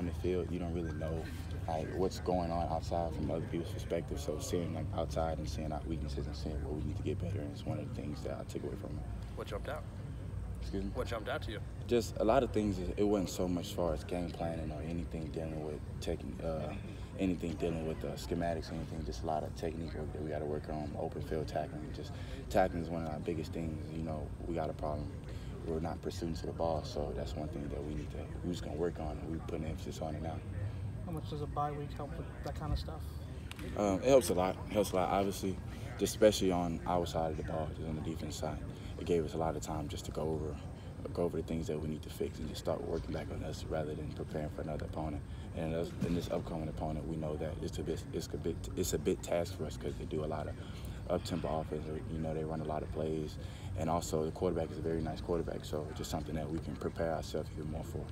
on the field, you don't really know like what's going on outside from other people's perspective. So seeing like outside and seeing our weaknesses and seeing where we need to get better is one of the things that I took away from it. What jumped out? Excuse me? What jumped out to you? Just a lot of things. It wasn't so much as far as game planning or anything dealing with anything dealing with schematics or anything. Just a lot of technique work that we got to work on. Open field tackling. Just tackling is one of our biggest things. You know, we got a problem. We're not pursuing to the ball, so that's one thing that we're just gonna work on, and we're putting emphasis on it now. How much does a bye week help with that kind of stuff? It helps a lot. It helps a lot, obviously, just especially on our side of the ball, just on the defense side. It gave us a lot of time just to go over the things that we need to fix and just start working back on us rather than preparing for another opponent. And in this upcoming opponent, we know that it's a big task for us because they do a lot of up-tempo offense. You know, they run a lot of plays, and also the quarterback is a very nice quarterback. So it's just something that we can prepare ourselves even more for.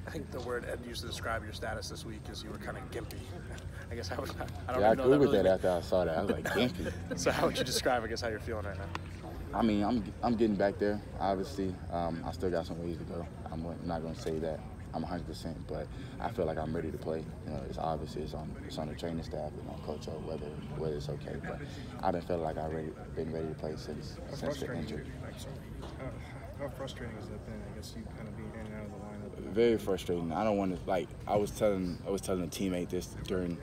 I think the word Ed used to describe your status this week is you were kind of gimpy. I guess I don't yeah, I know Googled that, that after I saw that. I was like, gimpy. So how would you describe, I guess, how you're feeling right now? I mean, I'm getting back there. Obviously, I still got some ways to go. I'm not going to say that I'm 100%, but I feel like I'm ready to play. You know, it's obviously it's on the training staff and on Coach O whether it's okay. But I've been feeling like I've been ready to play since the injury. How frustrating has that been? I guess you kind of being in and out of the lineup. Very frustrating. I don't want to like. I was telling a teammate this during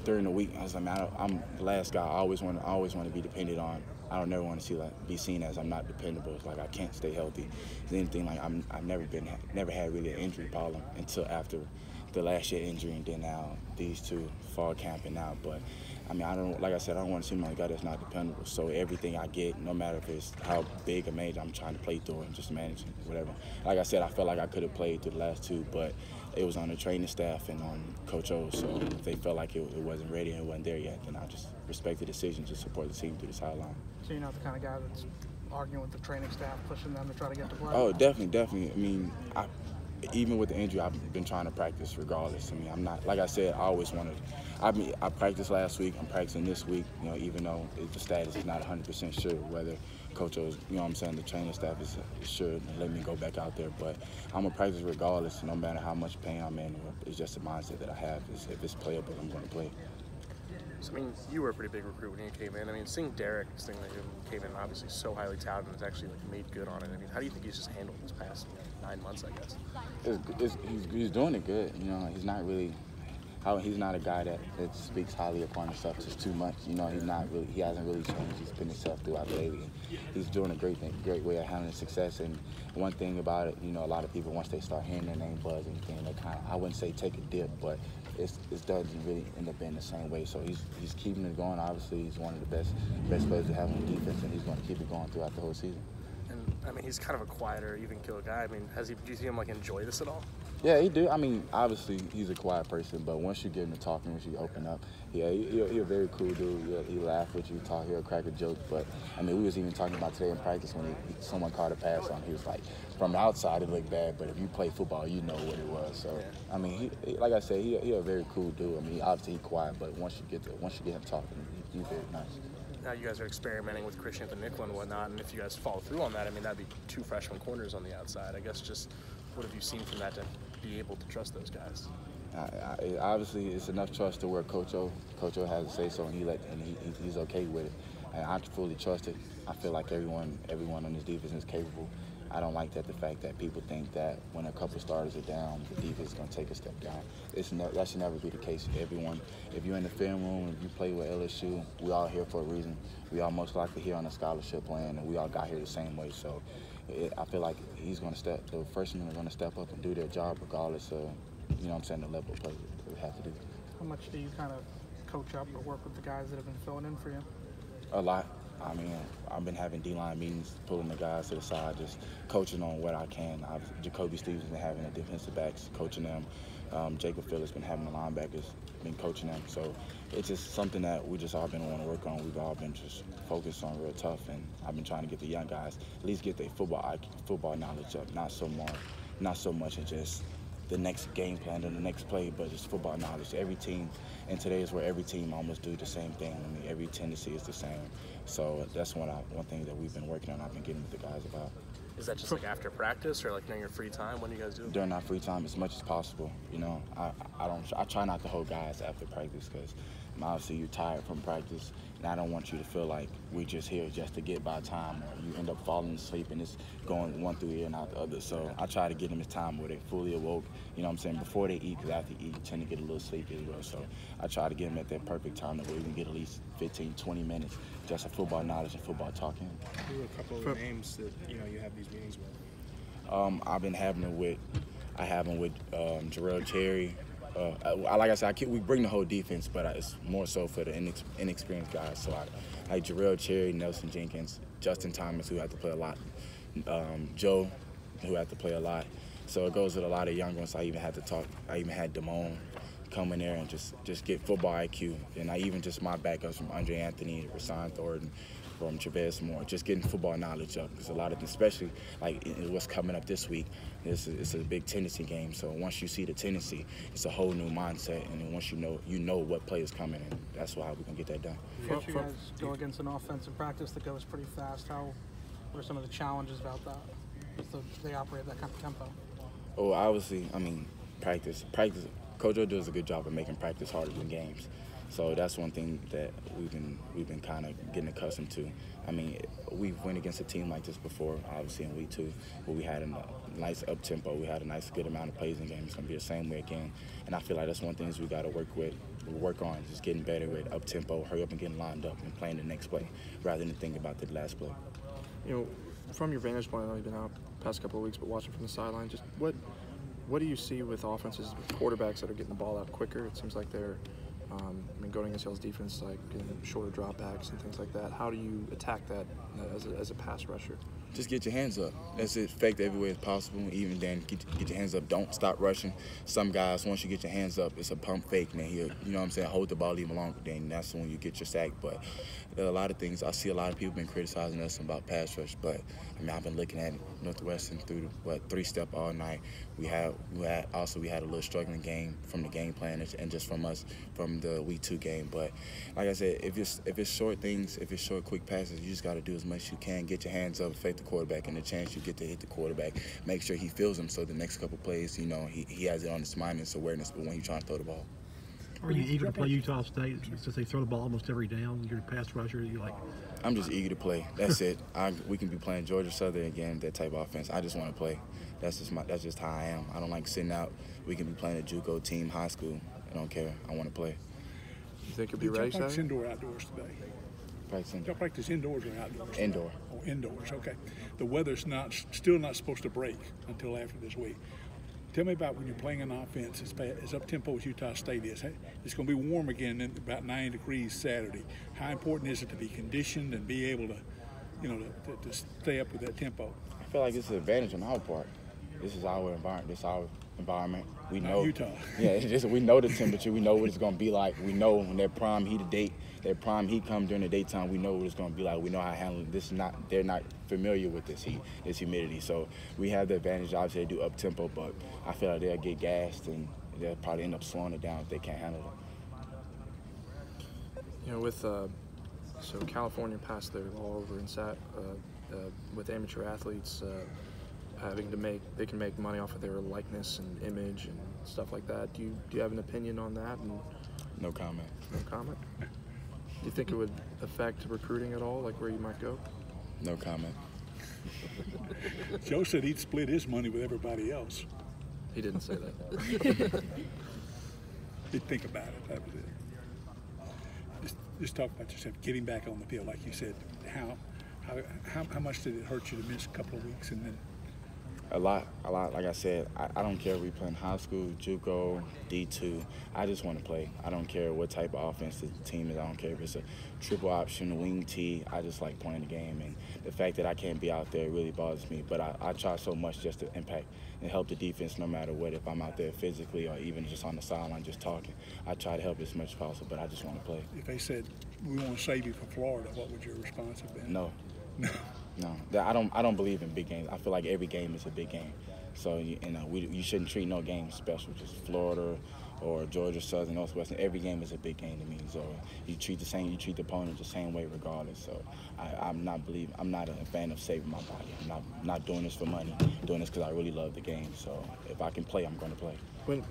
the week. I was like, man, I'm the last guy. I always want to be depended on. I don't never want to be seen as I'm not dependable. It's like I can't stay healthy. It's anything like I've never had really an injury problem until after the last year injury, and then now these two fall camping out. But I mean, like I said, I don't want to seem like a guy that's not dependable. So everything I get, no matter if it's how big or major, I'm trying to play through it and just manage it, whatever. Like I said, I felt like I could have played through the last two, but it was on the training staff and on Coach O. So if they felt like it wasn't ready and it wasn't there yet, then I just respect the decision to support the team through the sideline. So you're not the kind of guy that's arguing with the training staff, pushing them to try to get to play? Oh, definitely. I mean, even with the injury, I've been trying to practice regardless. I mean, I'm not, like I said, I always wanted. I practiced last week. I'm practicing this week. You know, even though the status is not 100% sure whether Coach O's, you know what I'm saying, the training staff is sure to let me go back out there. But I'm gonna practice regardless, no matter how much pain I'm in. It's just a mindset that I have. If it's playable, I'm gonna play. So, I mean, you were a pretty big recruit when you came in. I mean, seeing Derek, this thing that he came in obviously so highly touted and has actually like made good on it. I mean, how do you think he's just handled this past 9 months, I guess? He's doing it good. You know, he's not really. He's not a guy that speaks highly upon himself just too much. You know, he hasn't really changed. He's been himself throughout the league. He's doing a great way of handling success. And one thing about it, you know, a lot of people, once they start hearing their name buzz and anything, they kind of, I wouldn't say take a dip, but it doesn't really end up being the same way. So he's keeping it going. Obviously, he's one of the best players to have on the defense, and he's going to keep it going throughout the whole season. And I mean, he's kind of a quieter, even keel guy. I mean, do you see him like enjoy this at all? Yeah, he do. I mean, obviously he's a quiet person, but once you get him to talking, once you open up, yeah, he's a very cool dude. He laugh with you, he'll crack a joke. But I mean, we was even talking about today in practice when someone caught a pass on. He was like, from the outside it looked bad, but if you play football, you know what it was. So I mean, like I said, he a very cool dude. I mean, obviously he's quiet, but once you get him talking, he's very nice. Now you guys are experimenting with Christian at the nickel and whatnot, and if you guys follow through on that, I mean, that'd be 2 freshman corners on the outside. I guess just what have you seen from that to be able to trust those guys? Obviously, it's enough trust to where Coach O has to say so, and he's okay with it. And I fully trust it. I feel like everyone on this defense is capable. I don't like the fact that people think that when a couple starters are down, the defense is going to take a step down. That should never be the case. Everyone, if you're in the film room, if you play with LSU, we all here for a reason. We all most likely here on a scholarship plan, and we all got here the same way. So I feel like the freshmen are going to step up and do their job regardless of, you know what I'm saying, the level of play that we have to do. How much do you kind of coach up or work with the guys that have been filling in for you? A lot. I mean, I've been having D-line meetings, pulling the guys to the side, just coaching on what I can. Jacoby Stevens been having the defensive backs, coaching them. Jacob Phillips been having the linebackers, been coaching them. So it's just something that we just all been wanting to work on. We've all been just focused on real tough, and I've been trying to get the young guys at least get their football knowledge up, not so much as just the next game plan and the next play, but just football knowledge. Every team, and today is where every team almost do the same thing. I mean, every tendency is the same. So that's one thing that we've been working on. I've been getting with the guys about. Is that just like after practice or like during your free time? When do you guys do it? During our free time as much as possible. You know, I try not to hold guys after practice because obviously you're tired from practice, and I don't want you to feel like we're just here just to get by time, or you end up falling asleep and it's going one through ear and out the other. So I try to get them a time where they're fully awoke, you know what I'm saying, before they eat, because after you eat, you tend to get a little sleepy as well. So I try to get them at that perfect time where we can get at least 15, 20 minutes just of football knowledge and football talking. Who are a couple of names that you have these meetings with? I've been having them with Jarrell Cherry. Like I said, we bring the whole defense, but it's more so for the inexperienced guys. So I like Jarrell Cherry, Nelson Jenkins, Justin Thomas, who had to play a lot, Joe, who had to play a lot. So it goes with a lot of young ones. I even had Damone come in there and just get football IQ. And I even just my backups from Andre Anthony, Rashawn Thornton, from Travis Moore, just getting football knowledge up, because a lot of, especially like what's coming up this week, it's a big Tennessee game. So once you see the Tennessee, it's a whole new mindset, and then once you know what play is coming, and that's why we can get that done. You guys go against an offensive practice that goes pretty fast. What are some of the challenges about that? So they operate at that kind of tempo. Oh, obviously, I mean, practice. Coach O does a good job of making practice harder than games. So that's one thing that we've been kind of getting accustomed to. I mean, we've went against a team like this before, obviously in week 2, where we had a nice up tempo. We had a nice good amount of plays in the game. It's gonna be the same way again. And I feel like that's one thing we got to work on, just getting better with up tempo, hurry up and getting lined up and playing the next play, rather than thinking about the last play. You know, from your vantage point, I know you've been out the past couple of weeks, but watching from the sideline, just what do you see with offenses with quarterbacks that are getting the ball out quicker? It seems like they're going against y'all's defense, like shorter dropbacks and things like that. How do you attack that as a pass rusher? Just get your hands up. That's it. Fake every way as possible. Even then, get your hands up. Don't stop rushing. Some guys, once you get your hands up, it's a pump fake. And then you know what I'm saying, hold the ball even longer. Then that's when you get your sack. But there are a lot of things. I see a lot of people been criticizing us about pass rush. But I mean, I've been looking at Northwestern through the 3-step all night. We had a little struggling game from the game plan and just from us from the week 2 game. But like I said, if it's short things, if it's short quick passes, you just got to do as much as you can. Get your hands up, fake the quarterback, and the chance you get to hit the quarterback, make sure he feels him, so the next couple plays, he has it on his mind and his awareness. But when he's trying to throw the ball. Are you eager to play Utah State since they throw the ball almost every down? You're a pass rusher. You like? I'm just eager to play. That's it. We can be playing Georgia Southern again, that type of offense. I just want to play. That's just how I am. I don't like sitting out. We can be playing a JUCO team, high school. I don't care. I want to play. You think you'll be ready? Did y'all practice indoor or outdoors today? Practicing. Y'all practice indoors or outdoors? Indoor. Oh, indoors. Okay. The weather's still not supposed to break until after this week. Tell me about when you're playing an offense as up-tempo as Utah State is. It's going to be warm again, in about 9 degrees Saturday. How important is it to be conditioned and be able to, to stay up with that tempo? I feel like it's an advantage on our part. This is our environment. We know Utah. Yeah, we know the temperature. We know what it's going to be like. We know when that prime heat come during the daytime. We know what it's going to be like. We know how to handle it. They're not familiar with this heat, this humidity. So we have the advantage. Obviously, they do up tempo, but I feel like they'll get gassed and they'll probably end up slowing it down if they can't handle it. With so California passed their law over in SAT with amateur athletes. They can make money off of their likeness and image and stuff like that. Do you have an opinion on that? No comment. No comment? Do you think it would affect recruiting at all, like where you might go? No comment. Joe said he'd split his money with everybody else. He didn't say that. He'd think about it. That was it. Just talk about yourself, getting back on the field, like you said. How much did it hurt you to miss a couple of weeks and then? A lot. Like I said, I don't care if we play in high school, JUCO, D2. I just want to play. I don't care what type of offense the team is. I don't care if it's a triple option, wing T. I just like playing the game. And the fact that I can't be out there really bothers me. But I try so much just to impact and help the defense no matter what. If I'm out there physically or even just on the sideline just talking, I try to help as much as possible, but I just want to play. If they said, we want to save you for Florida, what would your response have been? No. No, I don't believe in big games. I feel like every game is a big game. So you shouldn't treat no game special. Just Florida or Georgia Southern, Northwestern. Every game is a big game to me. So you treat the opponent the same way regardless. So I'm not a fan of saving my body. I'm not doing this for money. I'm doing this because I really love the game. So if I can play, I'm going to play. When